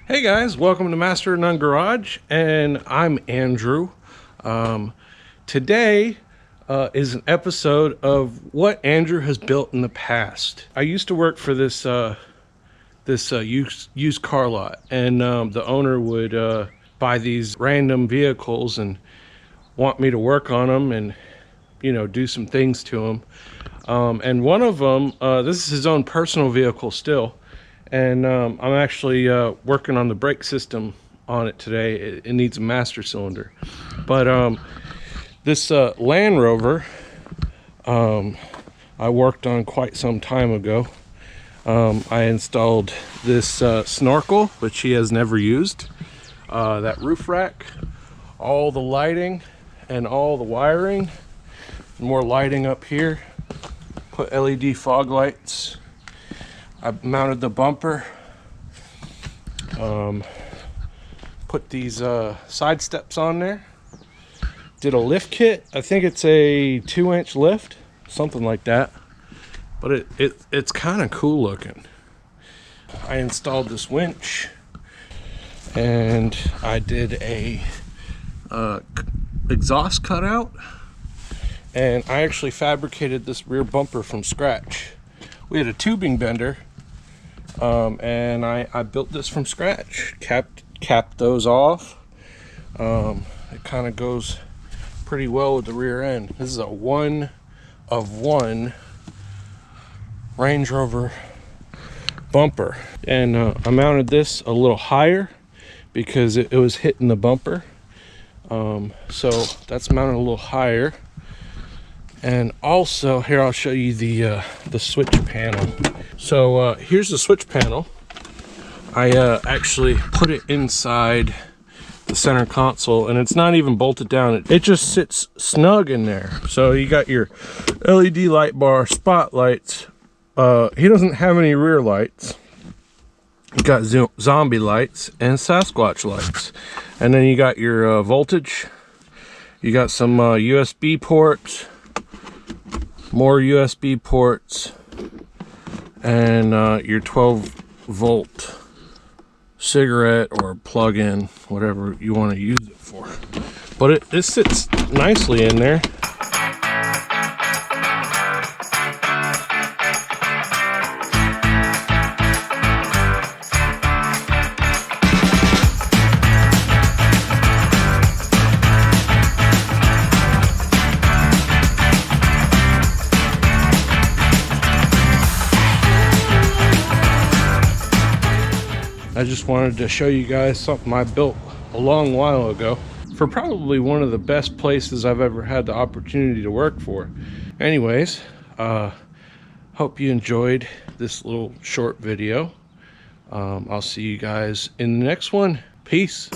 Hey guys, welcome to Master of None Garage, and I'm Andrew. Today is an episode of what Andrew has built in the past. I used to work for this used car lot, and the owner would buy these random vehicles and want me to work on them and do some things to them. And one of them, this is his own personal vehicle still. And I'm actually working on the brake system on it today. It needs a master cylinder. But this Land Rover I worked on quite some time ago. I installed this snorkel, which he has never used. That roof rack, all the lighting and all the wiring. More lighting up here. Put LED fog lights. I mounted the bumper, put these side steps on there, did a lift kit. I think it's a 2-inch lift, something like that, but it's kind of cool looking. I installed this winch, and I did a exhaust cutout, and I actually fabricated this rear bumper from scratch. We had a tubing bender, and I built this from scratch. Capped those off. It kind of goes pretty well with the rear end. This is a 1-of-1 Range Rover bumper, and I mounted this a little higher because it was hitting the bumper. So that's mounted a little higher. And also here, I'll show you the switch panel. So here's the switch panel. I actually put it inside the center console, and it's not even bolted down. It just sits snug in there. So you got your LED light bar, spotlights. He doesn't have any rear lights. You got zombie lights and Sasquatch lights. And then you got your voltage. You got some USB ports. More USB ports, and your 12-volt cigarette or plug-in, whatever you want to use it for. But it sits nicely in there. I just wanted to show you guys something I built a long while ago for probably one of the best places I've ever had the opportunity to work for. Anyways, hope you enjoyed this little short video. I'll see you guys in the next one. Peace.